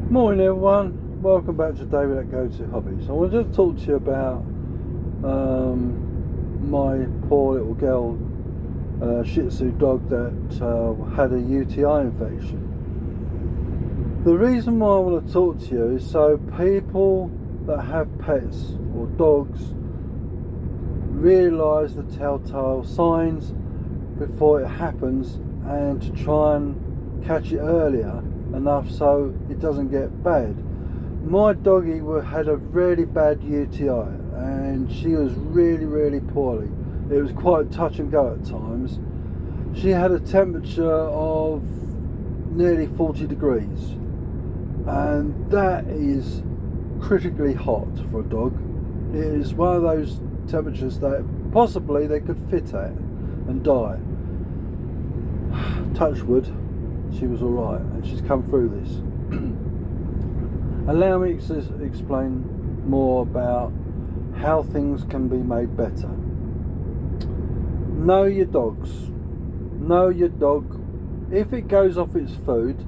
Morning everyone, welcome back to David at Go To Hobbies. I wanted to talk to you about my poor little girl, Shih Tzu dog that had a UTI infection. The reason why I want to talk to you is so people that have pets or dogs realise the telltale signs before it happens and to try and catch it earlier enough so it doesn't get bad. My doggy had a really bad UTI and she was really poorly. It was quite touch and go at times. She had a temperature of nearly 40 degrees and that is critically hot for a dog. It is one of those temperatures that possibly they could fit at and die. Touch wood, she was alright and she's come through this. Allow me to explain more about how things can be made better. Know your dogs. Know your dog. If it goes off its food,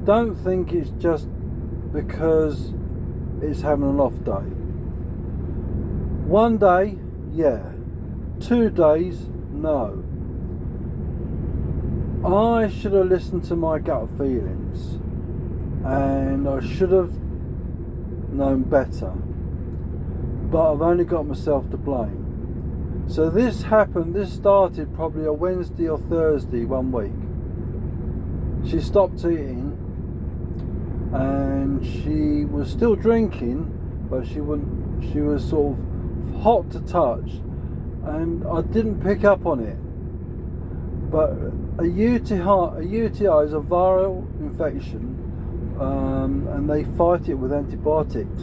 don't think it's just because it's having an off day. One day, yeah. 2 days, no. I should have listened to my gut feelings and I should have known better, but I've only got myself to blame. So this started probably a Wednesday or Thursday one week. She stopped eating and she was still drinking, but she was sort of hot to touch and I didn't pick up on it. But a UTI is a viral infection and they fight it with antibiotics.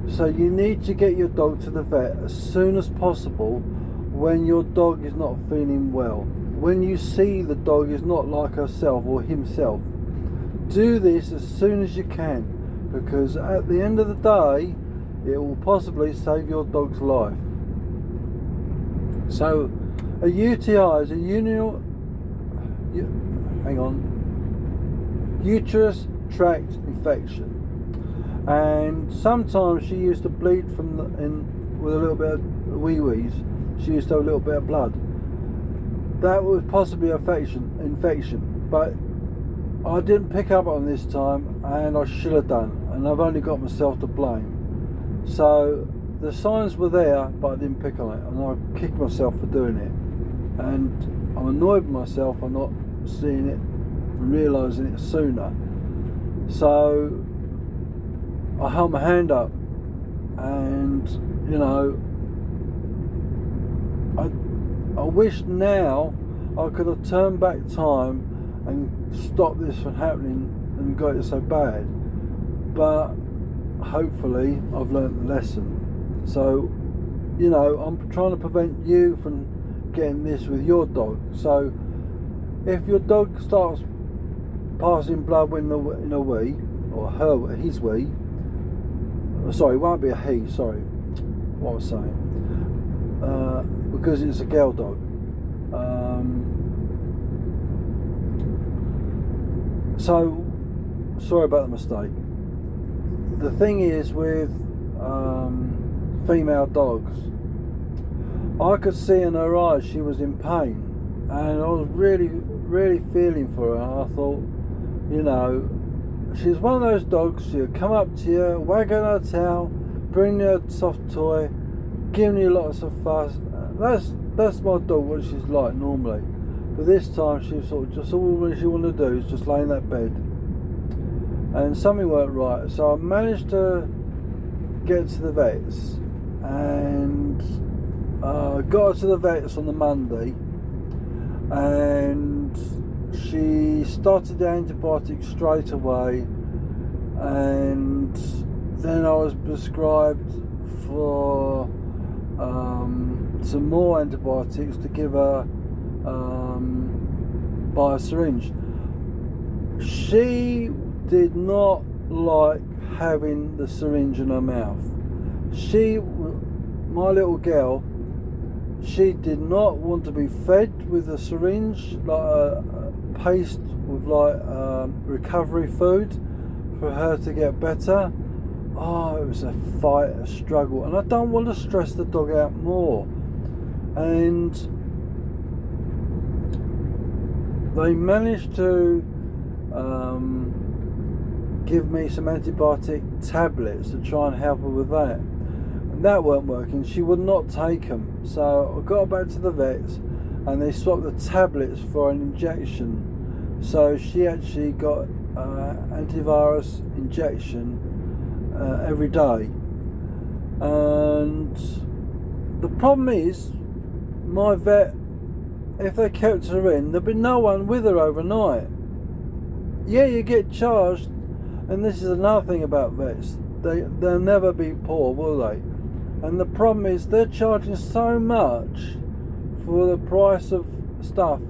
So you need to get your dog to the vet as soon as possible when your dog is not feeling well. When you see the dog is not like herself or himself. Do this as soon as you can, because at the end of the day it will possibly save your dog's life. So a UTI is a uterus tract infection, and sometimes she used to bleed with a little bit of wee-wees. She used to have a little bit of blood. That was possibly infection, but I didn't pick up on this time and I should have done, and I've only got myself to blame. So the signs were there, but I didn't pick on it, and I kicked myself for doing it. And I'm annoyed with myself for not seeing it and realising it sooner. So I held my hand up, and I wish now I could have turned back time and stopped this from happening and got it so bad. But hopefully I've learnt the lesson. So I'm trying to prevent you from getting this with your dog. So if your dog starts passing blood in a wee, or his wee, sorry, it won't be a he, sorry, what I was saying, because it's a girl dog. So sorry about the mistake. The thing is with female dogs, I could see in her eyes she was in pain, and I was really feeling for her. I thought, she's one of those dogs, she'll come up to you, wagging her tail, bring you a soft toy, giving you lots of fuss. That's my dog, what she's like normally. But this time she was sort of just all she wanted to do is just lay in that bed, and something weren't right. So I managed to get to the vets and got her to the vets on the Monday, and she started the antibiotics straight away, and then I was prescribed for some more antibiotics to give her by a syringe. She did not like having the syringe in her mouth. My little girl, she did not want to be fed with a syringe, like a paste with recovery food for her to get better. Oh, it was a fight, a struggle, and I don't want to stress the dog out more. And they managed to give me some antibiotic tablets to try and help her with that. And that weren't working. She would not take them. So I got back to the vets, and they swapped the tablets for an injection. So she actually got antivirus injection every day. And the problem is, my vet, if they kept her in, there'd be no one with her overnight. Yeah, you get charged, and this is another thing about vets, they'll never be poor, will they? And the problem is they're charging so much for the price of stuff.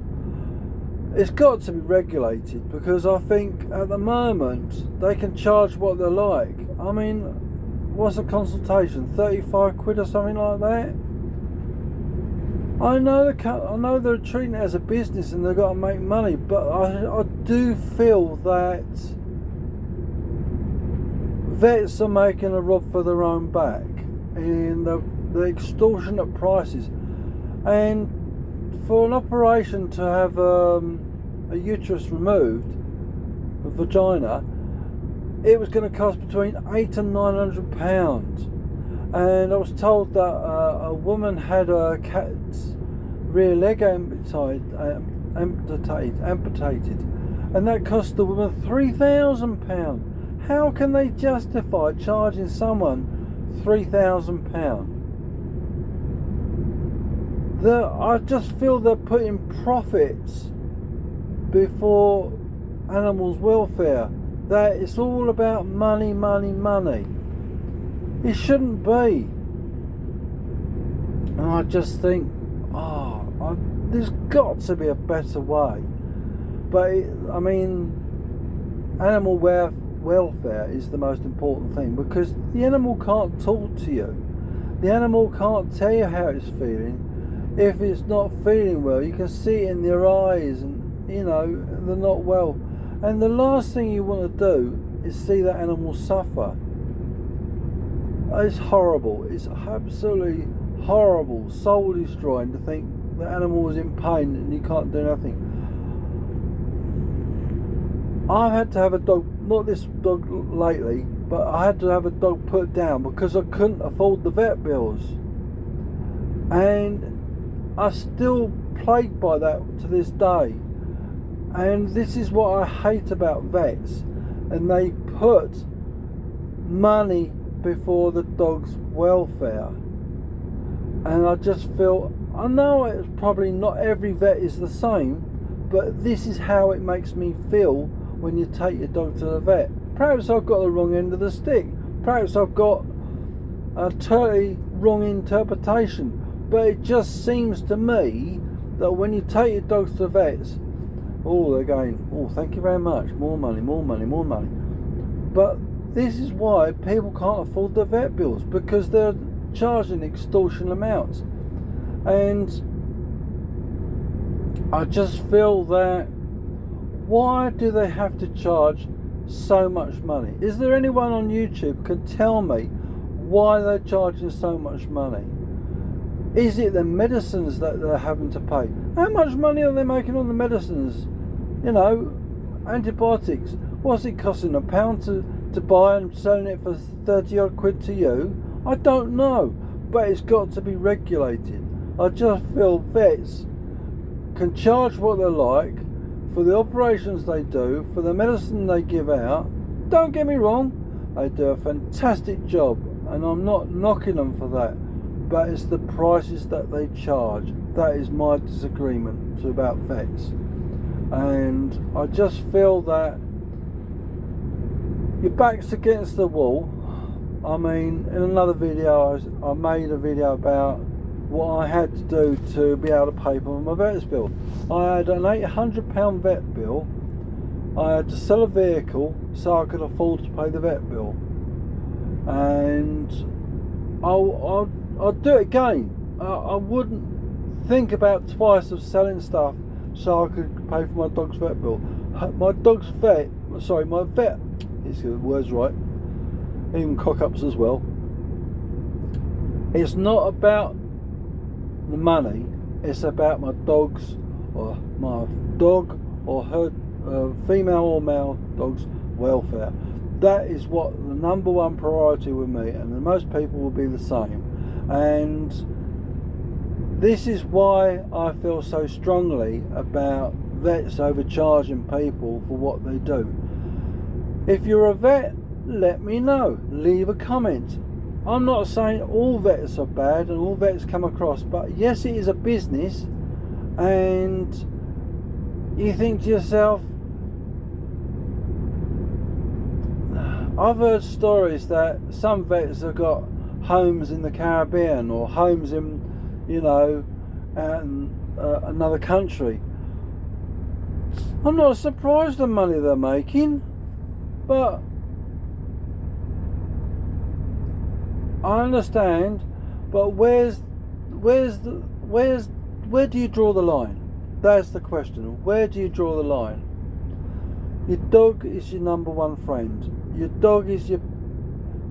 It's got to be regulated, because I think at the moment they can charge what they like. I mean, what's a consultation? 35 quid or something like that? I know they're treating it as a business and they've got to make money, but I do feel that vets are making a rub for their own back in the extortionate prices. And for an operation to have a uterus removed, a vagina, it was going to cost between £800 and £900. And I was told that a woman had a cat's rear leg amputated, and that cost the woman £3,000. How can they justify charging someone £3,000? I just feel they're putting profits before animals' welfare. That it's all about money, money, money. It shouldn't be. And I just think, there's got to be a better way. But I mean, animal welfare is the most important thing, because the animal can't talk to you. The animal can't tell you how it's feeling. If it's not feeling well, you can see it in their eyes, and you know they're not well. And the last thing you want to do is see that animal suffer. It's horrible. It's absolutely horrible, soul destroying to think the animal is in pain and you can't do nothing. I've had to have a dog, not this dog lately, but I had to have a dog put down because I couldn't afford the vet bills. And I'm still plagued by that to this day. And this is what I hate about vets. And they put money before the dog's welfare. And I just feel, I know it's probably not every vet is the same, but this is how it makes me feel when you take your dog to the vet. Perhaps I've got the wrong end of the stick. Perhaps I've got a totally wrong interpretation. But it just seems to me that when you take your dogs to the vets, they're going, thank you very much, more money, more money, more money. But this is why people can't afford the vet bills, because they're charging extortionate amounts. And I just feel that, why do they have to charge so much money? Is there anyone on YouTube can tell me why they're charging so much money? Is it the medicines that they're having to pay? How much money are they making on the medicines? You know, antibiotics. What's it costing, £1 to buy and selling it for 30 odd quid to you? I don't know, but it's got to be regulated. I just feel vets can charge what they like for the operations they do, for the medicine they give out. Don't get me wrong, they do a fantastic job, and I'm not knocking them for that, but it's the prices that they charge. That is my disagreement about vets. And I just feel that your back's against the wall. I mean, in another video I made a video about what I had to do to be able to pay for my vet's bill. I had an £800 vet bill. I had to sell a vehicle so I could afford to pay the vet bill. And I'll do it again. I wouldn't think about twice of selling stuff so I could pay for my dog's vet bill. My vet, It's the word's right. Even cock-ups as well. It's not about the money. It's about my dogs, or my dog or her female or male dog's welfare. That is what the number one priority with me, and most people will be the same. And this is why I feel so strongly about vets overcharging people for what they do. If you're a vet, let me know. Leave a comment. I'm not saying all vets are bad and all vets come across, but yes, it is a business, and you think to yourself, I've heard stories that some vets have got homes in the Caribbean or homes in, out in another country. I'm not surprised the money they're making, but I understand. But where do you draw the line? That's the question. Where do you draw the line? Your dog is your number one friend.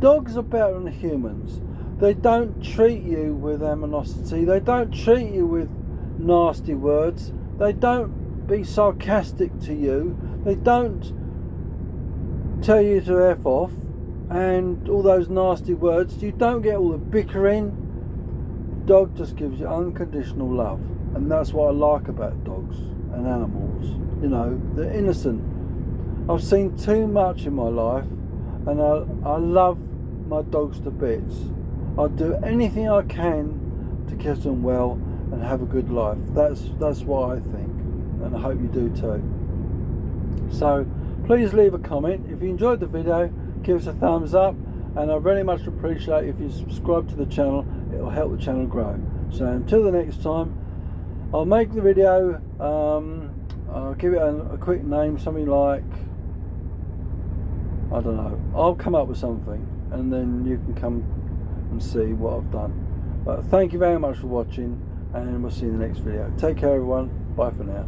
Dogs are better than humans. They don't treat you with animosity. They don't treat you with nasty words. They don't be sarcastic to you. They don't tell you to F off and all those nasty words. You don't get all the bickering. The dog just gives you unconditional love, and that's what I like about dogs and animals. They're innocent. I've seen too much in my life, and I love my dogs to bits. I'll do anything I can to keep them well and have a good life. That's what I think, and I hope you do too. So please leave a comment. If you enjoyed the video, give us a thumbs up, and I very much appreciate if you subscribe to the channel. It will help the channel grow. So until the next time, I'll make the video, I'll give it a quick name, something like, I don't know, I'll come up with something and then you can come and see what I've done. But thank you very much for watching, and we'll see you in the next video. Take care everyone, bye for now.